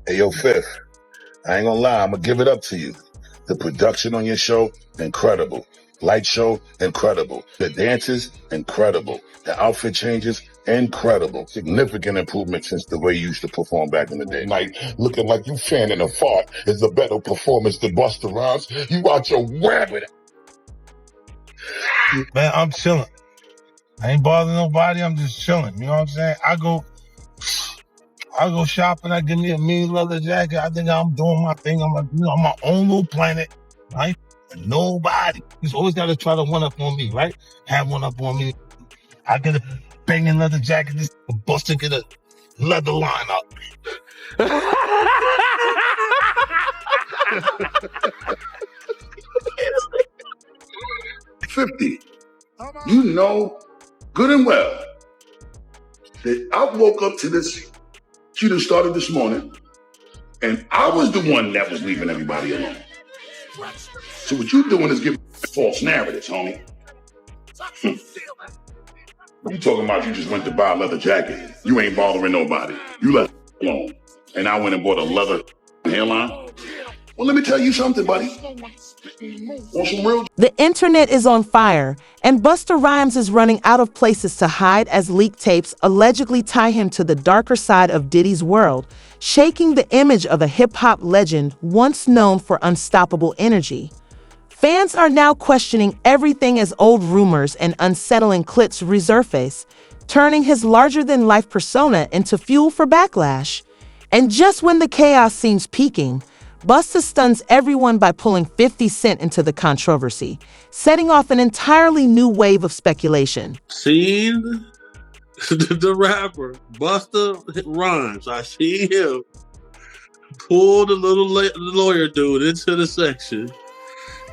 Hey, yo, Fifth, I ain't gonna lie, I'm gonna give it up to you. The production on your show, incredible. Light show, incredible. The dances, incredible. The outfit changes, incredible. Significant improvement since the way you used to perform back in the day. Like, looking like you fanning a fart is a better performance than Busta Rhymes. You out your rabbit. Man, I'm chilling. I ain't bothering nobody, I'm just chilling. You know what I'm saying? I go shopping, I give me a mean leather jacket. I think I'm doing my thing. I'm like, I'm my own little planet, right? And nobody. He's always got to try to one up on me, right? Have one up on me. I get a banging leather jacket. This Busta get a leather line up. 50. You know good and well that I woke up to this shooting started this morning, and I was the one that was leaving everybody alone. So what you doing is giving false narratives, homie. You talking about you just went to buy a leather jacket. You ain't bothering nobody. You left it alone. And I went and bought a leather hairline. Well, let me tell you something, buddy. Want some real? The internet is on fire, and Busta Rhymes is running out of places to hide as leaked tapes allegedly tie him to the darker side of Diddy's world, shaking the image of a hip-hop legend once known for unstoppable energy. Fans are now questioning everything as old rumors and unsettling clips resurface, turning his larger-than-life persona into fuel for backlash. And just when the chaos seems peaking, Busta stuns everyone by pulling 50 Cent into the controversy, setting off an entirely new wave of speculation. Seen the rapper Busta Rhymes. I see him pull the little lawyer dude into the section,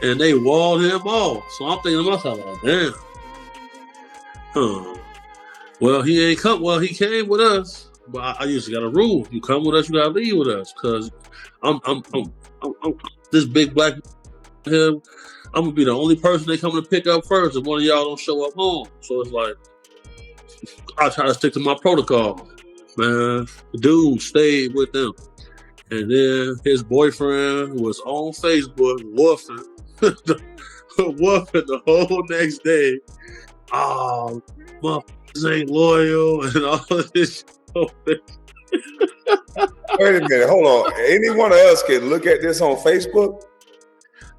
and they walled him off. So I'm thinking to myself, damn. Well, he ain't come. Well, he came with us. But I usually got a rule. You come with us, you gotta leave with us. Cause I'm this big black him. I'm gonna be the only person they come to pick up first if one of y'all don't show up home. So it's like I try to stick to my protocol. Man, the dude stayed with them. And then his boyfriend was on Facebook woofing woofing the whole next day. Oh, motherfuckers ain't loyal and all of this shit. Wait a minute, hold on. Any one of us can look at this on Facebook?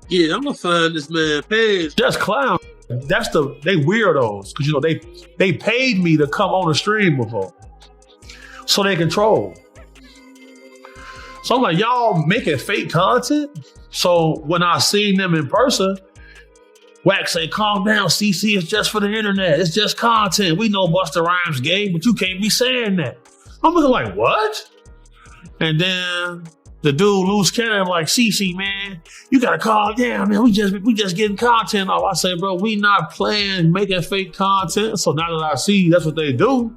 Yeah, I'm gonna find this man page. Just clown. They weirdos. Cause they paid me to come on the stream before. So they control. So I'm like, y'all making fake content? So when I seen them in person, Wax say, calm down, CC, it's just for the internet. It's just content. We know Busta Rhymes gay, but you can't be saying that. I'm looking like, what? And then the dude, Loose Cannon, like, CC, man, you gotta calm down, man. We just getting content off. I say, bro, we not playing, making fake content. So now that I see that's what they do,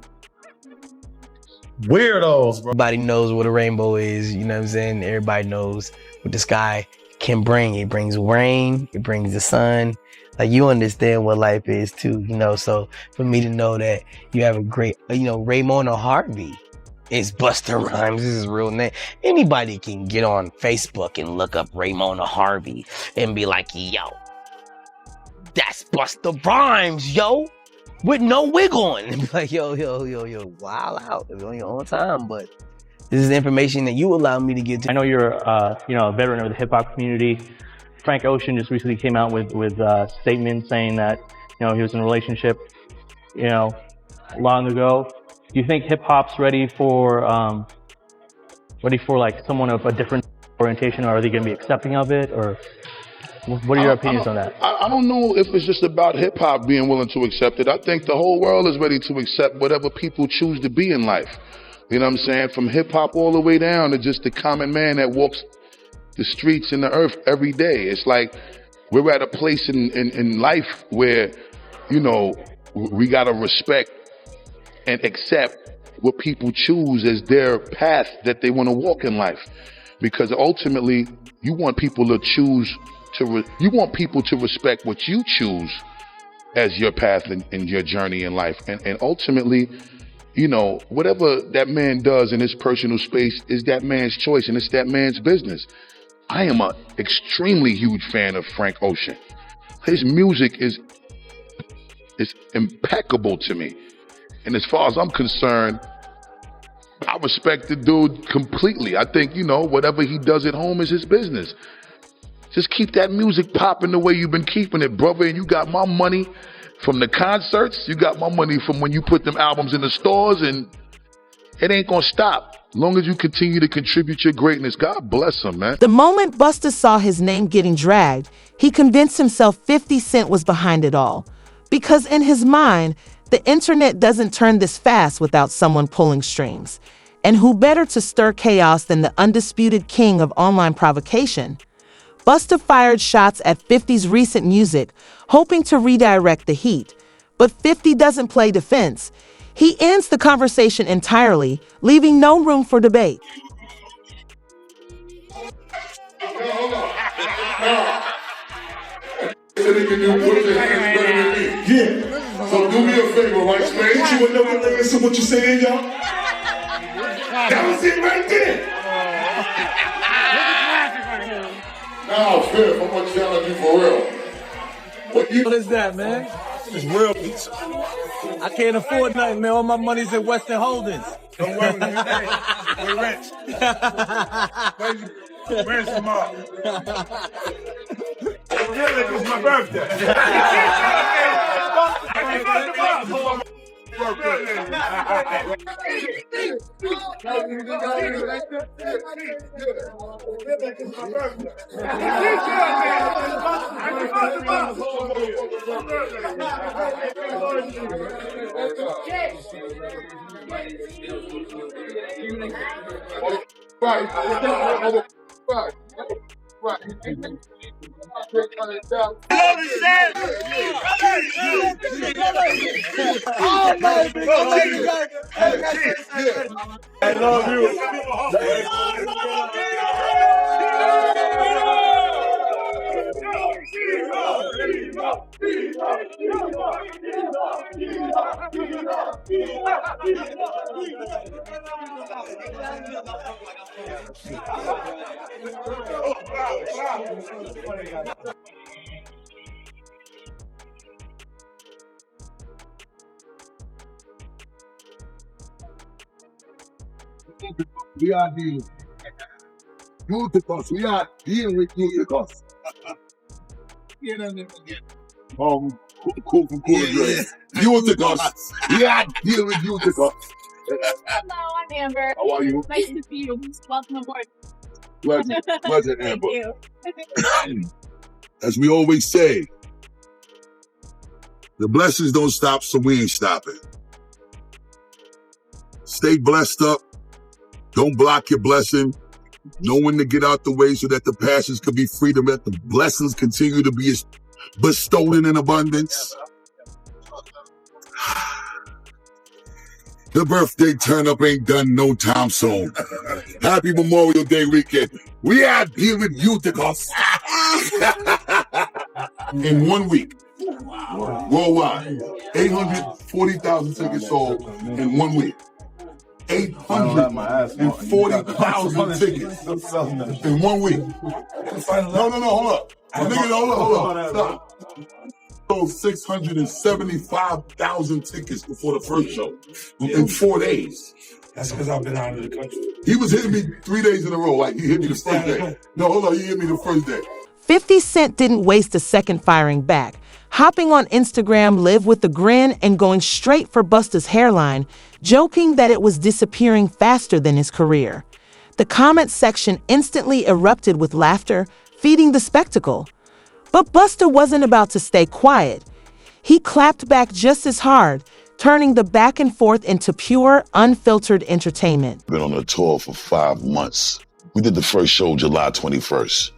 weirdos, bro. Everybody knows what a rainbow is, you know what I'm saying? Everybody knows what the sky can bring. It brings rain, it brings the sun. Like, you understand what life is too, so for me to know that you have a great, Raymond Harvey is Busta Rhymes, this is his real name. Anybody can get on Facebook and look up Raymond Harvey and be like, yo, that's Busta Rhymes, yo, with no wig on. And be like, yo, wild out. It's on your own time, but this is the information that you allow me to get to. I know you're, a veteran of the hip hop community. Frank Ocean just recently came out with a statement saying that, he was in a relationship, long ago. Do you think hip hop's ready for like someone of a different orientation, or are they going to be accepting of it, or what are your opinions on that? I don't know if it's just about hip hop being willing to accept it. I think the whole world is ready to accept whatever people choose to be in life. You know what I'm saying? From hip hop all the way down to just the common man that walks the streets and the earth every day. It's like we're at a place in life where, we got to respect and accept what people choose as their path that they want to walk in life. Because ultimately, you want people to choose you want people to respect what you choose as your path in your journey in life. And ultimately, you know, whatever that man does in his personal space is that man's choice and it's that man's business. I am an extremely huge fan of Frank Ocean. His music is impeccable to me. And as far as I'm concerned, I respect the dude completely. I think, you know, whatever he does at home is his business. Just keep that music popping the way you've been keeping it, brother. And you got my money from the concerts. You got my money from when you put them albums in the stores, and it ain't gonna stop. As long as you continue to contribute your greatness, God bless him, man. The moment Busta saw his name getting dragged, he convinced himself 50 Cent was behind it all. Because in his mind, the internet doesn't turn this fast without someone pulling strings. And who better to stir chaos than the undisputed king of online provocation? Busta fired shots at 50's recent music, hoping to redirect the heat. But 50 doesn't play defense. He ends the conversation entirely, leaving no room for debate. Yeah. So do me a favor, right, man? You would never listen to what you're saying, y'all? That was it right there. Now, Fifth, I'm gonna challenge you for real. What is that, man? It's real pizza. I can't afford nothing, man. All my money's in Western Holdings. Don't worry, we're rich. Where's the mom? It's my birthday. I love you. We are dealing with Uticus. We are dealing with Uticus. Cool from Cool Dre. Uticus. We are dealing with Uticus. Hello, I'm Amber. How are you? Nice to see you. Welcome aboard. Pleasure, Amber. Thank you. As we always say, the blessings don't stop, so we ain't stopping. Stay blessed up. Don't block your blessing. Know when to get out the way so that the passions can be free, to let the blessings continue to be bestowed in abundance. The birthday turn up ain't done no time soon. Happy Memorial Day weekend. We are here with Uticus. In 1 week, worldwide, 840,000 tickets sold in 1 week. 840,000 tickets in 1 week. No, hold up. Hold up. Stop. Sold 675,000 tickets before the first show in 4 days. That's because I've been out of the country. He was hitting me 3 days in a row. Like, he hit me the first day. No, hold on. He hit me the first day. 50 Cent didn't waste a second firing back, hopping on Instagram Live with a grin and going straight for Busta's hairline, joking that it was disappearing faster than his career. The comment section instantly erupted with laughter, feeding the spectacle. But Busta wasn't about to stay quiet. He clapped back just as hard, turning the back and forth into pure, unfiltered entertainment. Been on a tour for 5 months. We did the first show July 21st.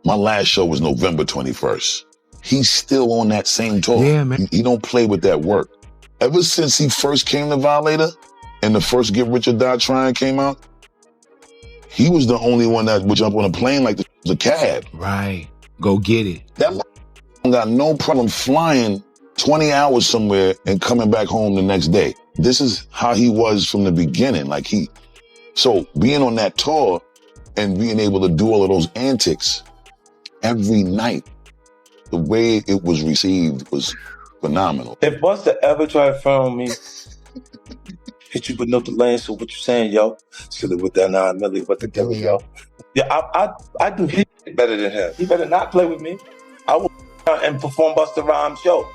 My last show was November 21st. He's still on that same tour. Yeah, man. He don't play with that work. Ever since he first came to Violator and the first Get Rich or Die Trying came out, he was the only one that would jump on a plane like the cab. Right. Go get it. That got no problem flying 20 hours somewhere and coming back home the next day. This is how he was from the beginning. So being on that tour and being able to do all of those antics every night, the way it was received was phenomenal. If Busta ever try to phone me, hit you with no delay, so what you saying, yo? Silly with that 9 milli, what the devil, yo? Yeah, I do hit better than him. He better not play with me. I will and perform Busta Rhymes show.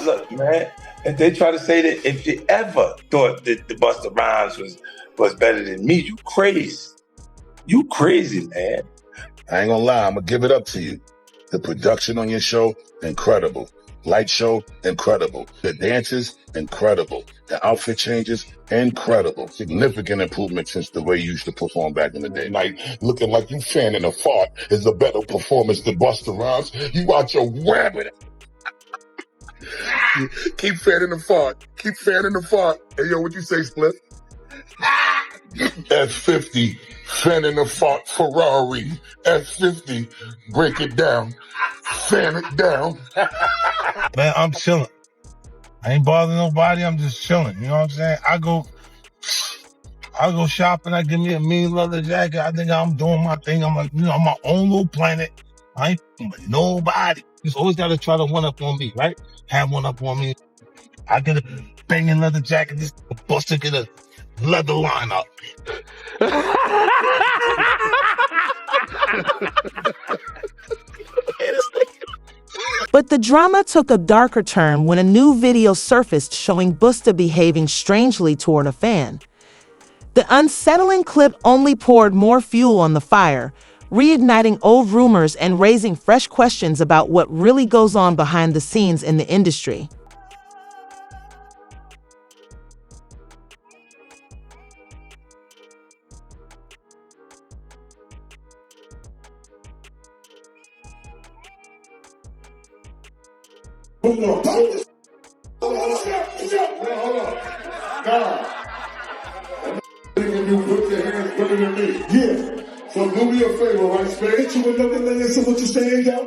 Look, man, if they try to say that if you ever thought that the Busta Rhymes was better than me, you crazy. You crazy, man. I ain't gonna lie, I'm gonna give it up to you. The production on your show, incredible. Light show, incredible. The dances, incredible. The outfit changes, incredible. Significant improvement since the way you used to perform back in the day. Like, looking like you fanning a fart is a better performance than Busta Rhymes. You out your rabbit. Keep fanning the fart. Keep fanning the fart. Hey, yo, what you say, Split? F50, fanning the fart Ferrari. F50, break it down. Fan it down. Man, I'm chilling. I ain't bothering nobody. I'm just chilling. You know what I'm saying? I go shopping. I give me a mean leather jacket. I think I'm doing my thing. I'm like, I'm my own little planet. I ain't with nobody. Just always got to try to one up on me, right? Have one up on me. I get a banging leather jacket. This Busta get a leather line up. But the drama took a darker turn when a new video surfaced showing Busta behaving strangely toward a fan. The unsettling clip only poured more fuel on the fire, reigniting old rumors and raising fresh questions about what really goes on behind the scenes in the industry. Hold on. Now, when you put your hands better than me. Yeah. So do me a favor, right, Spade? Hit you with another layer, so what you saying, yo?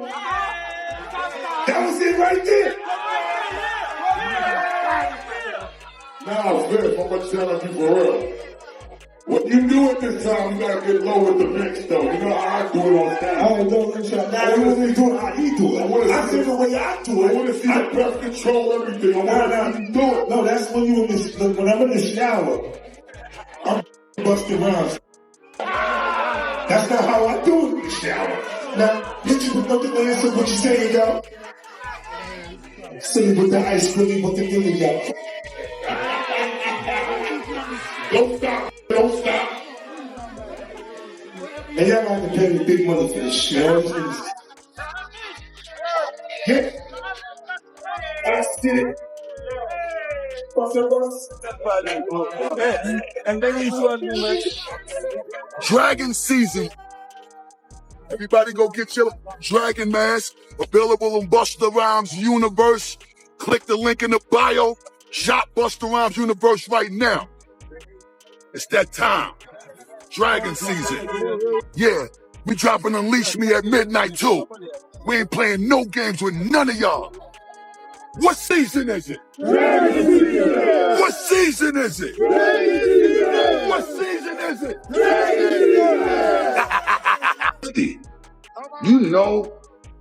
That was it right there. Now, Viv, I'm gonna tell you for real. What you do at this time, you gotta get low with the bench, though. You know how I do it on stage. I want to do it how he do it. I see the way I do it. I want to see the breath control everything. I want to see you do it. No, that's when when I'm in the shower, I'm Busta Rhymes. That's not how I do it in the shower. Now, hit you with nothing to answer what you saying, yo. Silly with the ice cream, with the dilly, yo. Don't stop. Don't stop. And y'all gonna have to pay me big money for this shit. Yeah. That's it. Dragon season. Everybody go get your dragon mask. Available on Busta Rhymes Universe. Click the link in the bio. Shop Busta Rhymes Universe right now. It's that time. Dragon season. Yeah, we dropping Unleash Me at midnight too. We ain't playing no games with none of y'all. What season is it? Dragon season. What season is it? Dragon season. What season is it? Dragon season. You know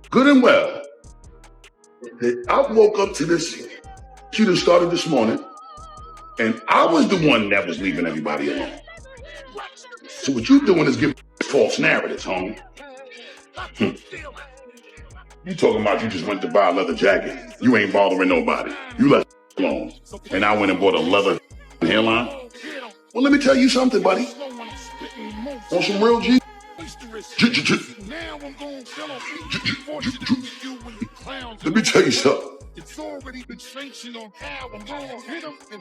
good and well that I woke up to this shit that started this morning, and I was the one that was leaving everybody alone. So what you doing is giving false narratives, homie. You talking about you just went to buy a leather jacket. You ain't bothering nobody. You left alone. And I went and bought a leather hairline. Well, let me tell you something, buddy. On some real G. Let me tell you something.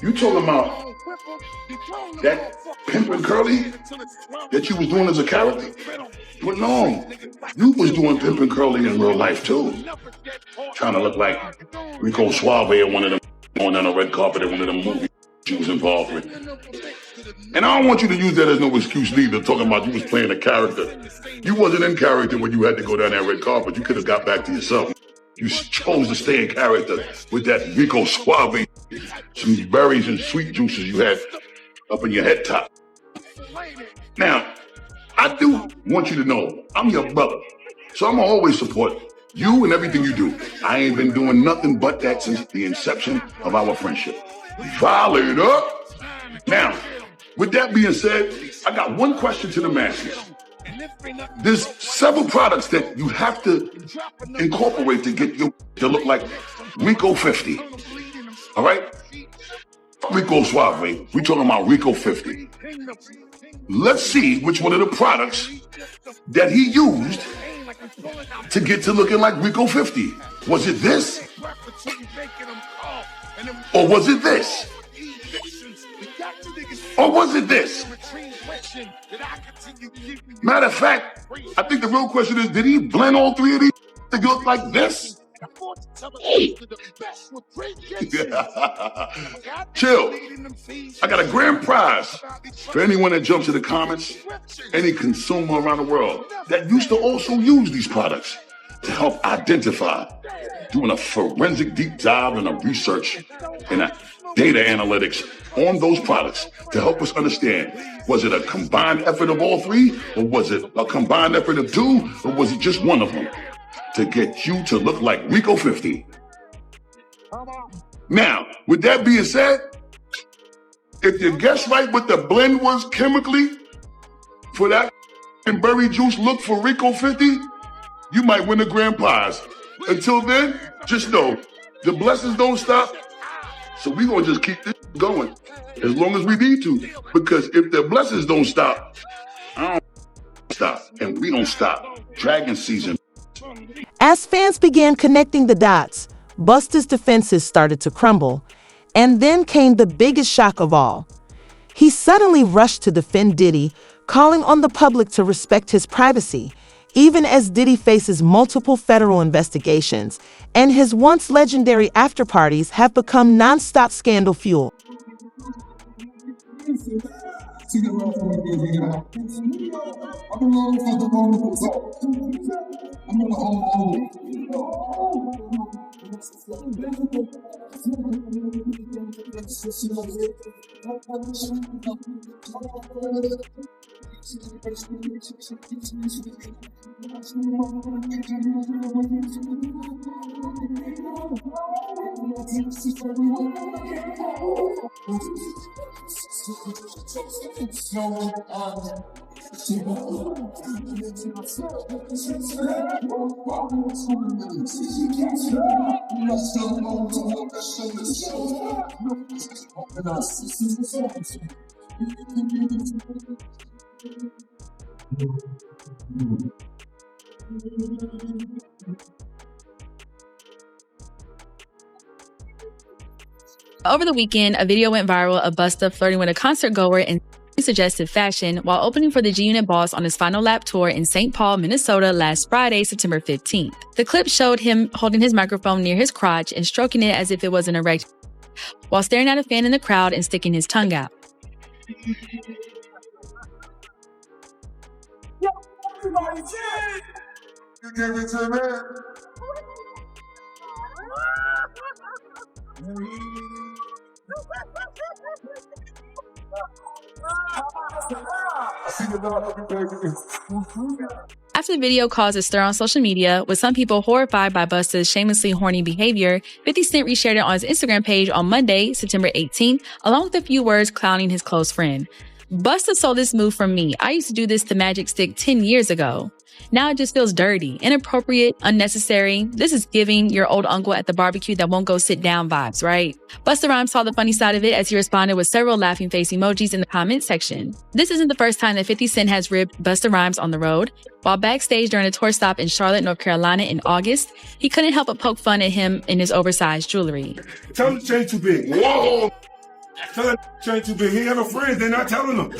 You talking about that pimp and curly that you was doing as a character? But no, you was doing pimp and curly in real life too. Trying to look like Rico Suave or one of them on a red carpet at one of them movies you was involved with. And I don't want you to use that as no excuse neither, talking about you was playing a character. You wasn't in character when you had to go down that red carpet. You could have got back to yourself. You chose to stay in character with that Rico Suave, some berries and sweet juices you had up in your head top. Now, I do want you to know I'm your brother, so I'm gonna always support you and everything you do. I ain't been doing nothing but that since the inception of our friendship. Violate up. Now, with that being said, I got one question to the masses. There's several products that you have to incorporate to get you to look like Rico 50. All right? Rico Suave. We talking about Rico 50. Let's see which one of the products that he used to get to looking like Rico 50. Was it this? Or was it this? Or was it this? Matter of fact, I think the real question is, did he blend all three of these to look like this? Chill. I got a grand prize for anyone that jumps in the comments, any consumer around the world that used to also use these products to help identify, doing a forensic deep dive and a research and a data analytics on those products to help us understand, was it a combined effort of all three, or was it a combined effort of two, or was it just one of them to get you to look like Rico 50? Now, with that being said, if you guess right what the blend was chemically for that berry juice look for Rico 50, you might win a grand prize. Until then, just know, the blessings don't stop, so we're going to just keep this going as long as we need to. Because if the blessings don't stop, I don't stop, and we don't stop. Dragon season. As fans began connecting the dots, Busta's defenses started to crumble. And then came the biggest shock of all. He suddenly rushed to defend Diddy, calling on the public to respect his privacy, even as Diddy faces multiple federal investigations, and his once legendary after-parties have become non-stop scandal fuel. Over the weekend, a video went viral of Busta flirting with a concert goer in suggestive fashion while opening for the G-Unit boss on his final lap tour in St. Paul, Minnesota last Friday, September 15th. The clip showed him holding his microphone near his crotch and stroking it as if it was an erect, while staring at a fan in the crowd and sticking his tongue out. After the video caused a stir on social media, with some people horrified by Busta's shamelessly horny behavior, 50 Cent reshared it on his Instagram page on Monday, September 18th, along with a few words clowning his close friend. Busta stole this move from me. I used to do this to Magic Stick 10 years ago. Now it just feels dirty, inappropriate, unnecessary. This is giving your old uncle at the barbecue that won't go sit down vibes, right? Busta Rhymes saw the funny side of it as he responded with several laughing face emojis in the comment section. This isn't the first time that 50 Cent has ribbed Busta Rhymes on the road. While backstage during a tour stop in Charlotte, North Carolina in August, he couldn't help but poke fun at him in his oversized jewelry. Tell him the chain too big. Whoa! Tell him the chain too big. He ain't got no friends. They're not telling him.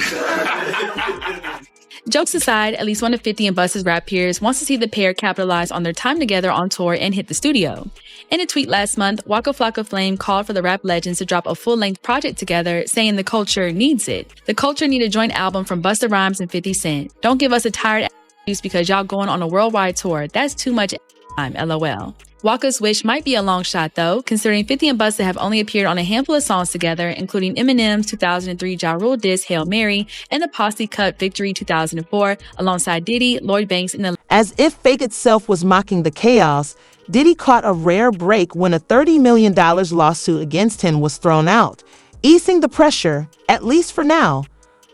Jokes aside, at least one of 50 and Busta's rap peers wants to see the pair capitalize on their time together on tour and hit the studio. In a tweet last month, Waka Flocka Flame called for the rap legends to drop a full-length project together, saying the culture needs it. The culture need a joint album from Busta Rhymes and 50 Cent. Don't give us a tired excuse because y'all going on a worldwide tour. That's too much time, LOL. Waka's Wish might be a long shot, though, considering 50 and Busta have only appeared on a handful of songs together, including Eminem's 2003 Ja Rule diss Hail Mary and the Posse cut Victory 2004, alongside Diddy, Lloyd Banks, and the... As if fate itself was mocking the chaos, Diddy caught a rare break when a $30 million lawsuit against him was thrown out, easing the pressure, at least for now.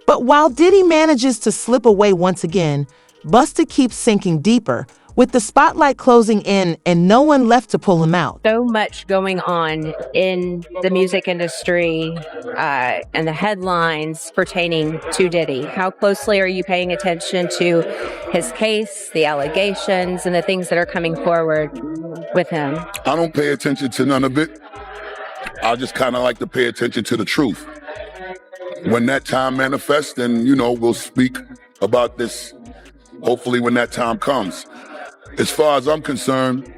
But while Diddy manages to slip away once again, Busta keeps sinking deeper, with the spotlight closing in and no one left to pull him out. So much going on in the music industry and the headlines pertaining to Diddy. How closely are you paying attention to his case, the allegations, and the things that are coming forward with him? I don't pay attention to none of it. I just kind of like to pay attention to the truth. When that time manifests, then, we'll speak about this, hopefully when that time comes. As far as I'm concerned,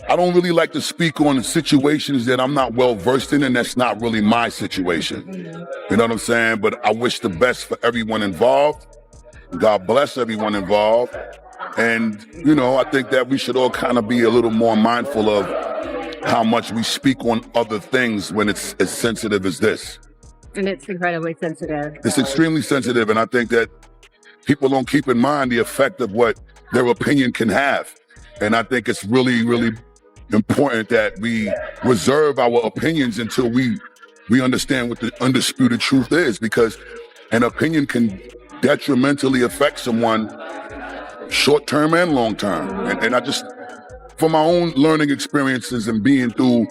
I don't really like to speak on situations that I'm not well versed in, and that's not really my situation. You know what I'm saying? But I wish the best for everyone involved. God bless everyone involved. And, I think that we should all kind of be a little more mindful of how much we speak on other things when it's as sensitive as this. And it's incredibly sensitive. It's extremely sensitive, and I think that people don't keep in mind the effect of what their opinion can have. And I think it's really, really important that we reserve our opinions until we understand what the undisputed truth is, because an opinion can detrimentally affect someone short-term and long-term. And I just, from my own learning experiences and being through,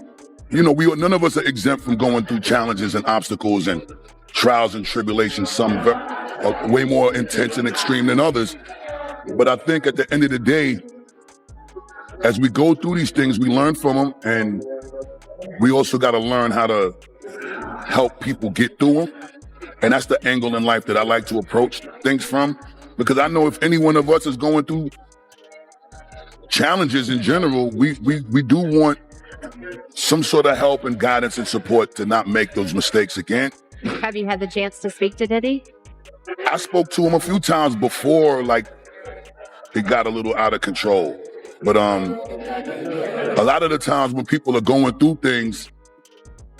none of us are exempt from going through challenges and obstacles and trials and tribulations, some are way more intense and extreme than others. But I think at the end of the day, as we go through these things, we learn from them, and we also got to learn how to help people get through them. And that's the angle in life that I like to approach things from, because I know if any one of us is going through challenges in general, we do want some sort of help and guidance and support to not make those mistakes again. Have you had the chance to speak to Diddy? I spoke to him a few times before, it got a little out of control. But a lot of the times when people are going through things,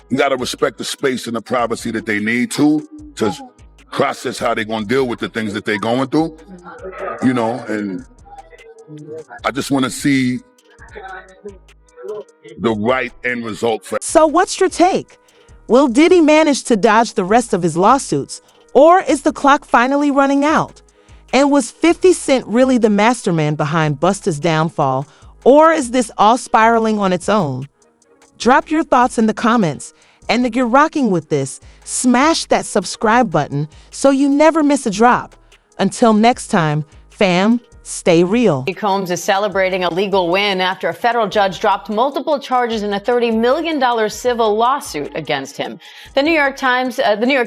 you got to respect the space and the privacy that they need to process how they're going to deal with the things that they're going through, and I just want to see the right end result for. So what's your take? Will Diddy manage to dodge the rest of his lawsuits, or is the clock finally running out? And was 50 Cent really the mastermind behind Busta's downfall, or is this all spiraling on its own? Drop your thoughts in the comments, and if you're rocking with this, smash that subscribe button so you never miss a drop. Until next time, fam, stay real. Combs is celebrating a legal win after a federal judge dropped multiple charges in a $30 million civil lawsuit against him. The New York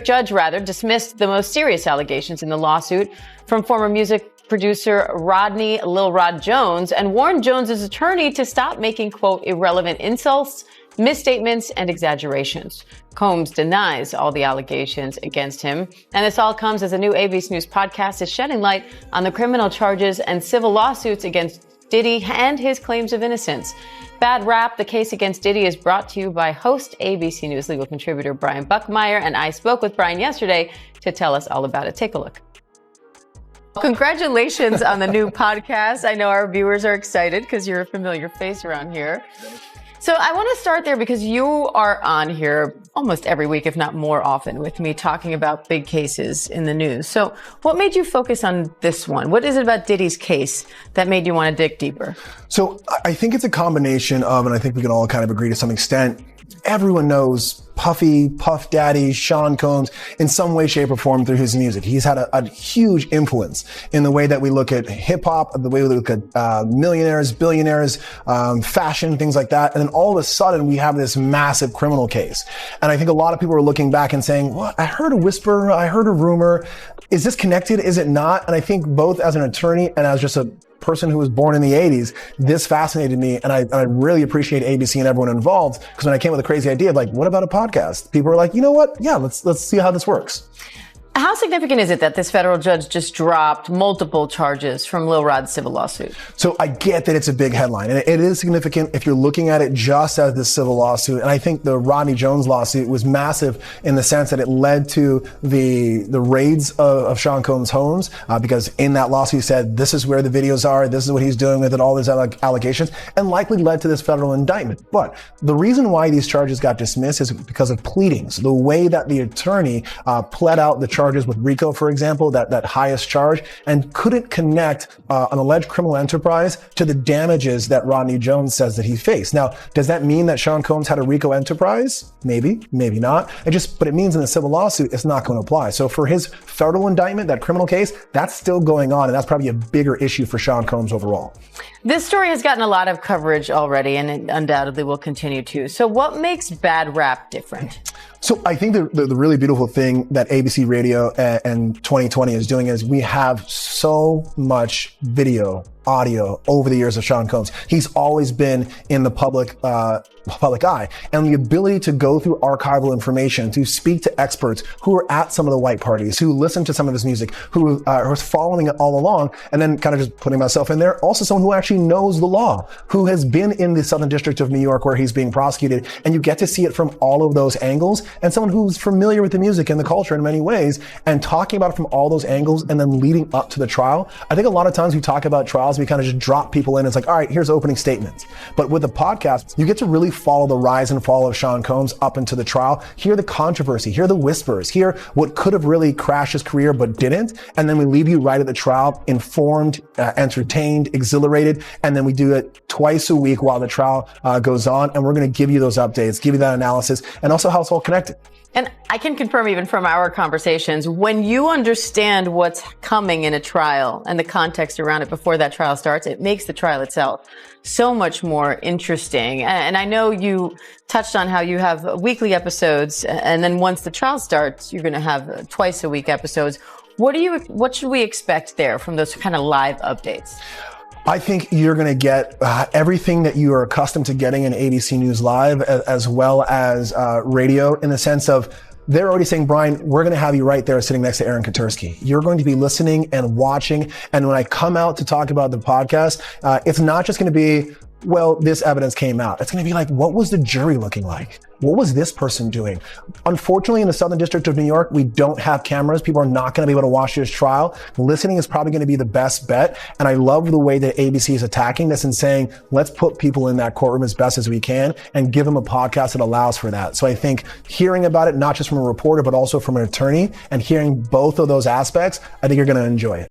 judge dismissed the most serious allegations in the lawsuit from former music producer Rodney Lil Rod Jones and warned Jones's attorney to stop making, quote, irrelevant insults, misstatements, and exaggerations. Combs denies all the allegations against him. And this all comes as a new ABC News podcast is shedding light on the criminal charges and civil lawsuits against Diddy and his claims of innocence. Bad Rap, the case against Diddy, is brought to you by host ABC News legal contributor Brian Buckmeyer. And I spoke with Brian yesterday to tell us all about it. Take a look. Congratulations on the new podcast. I know our viewers are excited because you're a familiar face around here. So I want to start there because you are on here almost every week, if not more often, with me talking about big cases in the news. So what made you focus on this one? What is it about Diddy's case that made you want to dig deeper? So I think it's a combination of, and I think we can all kind of agree to some extent, everyone knows Puffy, Puff Daddy, Sean Combs, in some way, shape, or form through his music. He's had a huge influence in the way that we look at hip hop, the way we look at millionaires, billionaires, fashion, things like that. And then all of a sudden, we have this massive criminal case. And I think a lot of people are looking back and saying, "What? I heard a whisper, I heard a rumor. Is this connected? Is it not?" And I think both as an attorney and as just a person who was born in the 80s, this fascinated me. And I really appreciate ABC and everyone involved, because when I came with a crazy idea of what about a podcast? People were like, you know what? Yeah, let's see how this works. How significant is it that this federal judge just dropped multiple charges from Lil Rod's civil lawsuit? So I get that it's a big headline, and it is significant if you're looking at it just as this civil lawsuit. And I think the Rodney Jones lawsuit was massive in the sense that it led to the raids of Sean Combs' homes, because in that lawsuit he said, this is where the videos are, this is what he's doing with it, all these allegations, and likely led to this federal indictment. But the reason why these charges got dismissed is because of pleadings. The way that the attorney pled out the charges with RICO, for example, that highest charge, and couldn't connect an alleged criminal enterprise to the damages that Rodney Jones says that he faced. Now, does that mean that Sean Combs had a RICO enterprise? Maybe, maybe not. But it means in the civil lawsuit, it's not going to apply. So for his federal indictment, that criminal case, that's still going on, and that's probably a bigger issue for Sean Combs overall. This story has gotten a lot of coverage already, and it undoubtedly will continue to. So what makes bad rap different? So I think the really beautiful thing that ABC Radio and 2020 is doing is we have so much video, audio over the years of Sean Combs. He's always been in the public eye, and the ability to go through archival information, to speak to experts who are at some of the white parties, who listen to some of his music, who was following it all along, and then kind of just putting myself in there. Also someone who actually knows the law, who has been in the Southern District of New York where he's being prosecuted, and you get to see it from all of those angles, and someone who's familiar with the music and the culture in many ways, and talking about it from all those angles and then leading up to the trial. I think a lot of times we talk about trials, we kind of just drop people in. It's like, all right, here's opening statements. But with the podcast, you get to really follow the rise and fall of Sean Combs up into the trial, hear the controversy, hear the whispers, hear what could have really crashed his career but didn't. And then we leave you right at the trial, informed, entertained, exhilarated. And then we do it twice a week while the trial goes on. And we're going to give you those updates, give you that analysis, and also how it's all connected. And I can confirm even from our conversations, when you understand what's coming in a trial and the context around it before that trial starts, it makes the trial itself so much more interesting. And I know you touched on how you have weekly episodes, and then once the trial starts, you're going to have twice a week episodes. What should we expect there from those kind of live updates? I think you're going to get everything that you are accustomed to getting in ABC News Live, as well as radio, in the sense of they're already saying, Brian, we're going to have you right there sitting next to Aaron Katursky. You're going to be listening and watching. And when I come out to talk about the podcast, it's not just going to be, well, this evidence came out. It's going to be like, what was the jury looking like? What was this person doing? Unfortunately, in the Southern District of New York, we don't have cameras. People are not going to be able to watch this trial. Listening is probably going to be the best bet. And I love the way that ABC is attacking this and saying, let's put people in that courtroom as best as we can and give them a podcast that allows for that. So I think hearing about it, not just from a reporter, but also from an attorney, and hearing both of those aspects, I think you're going to enjoy it.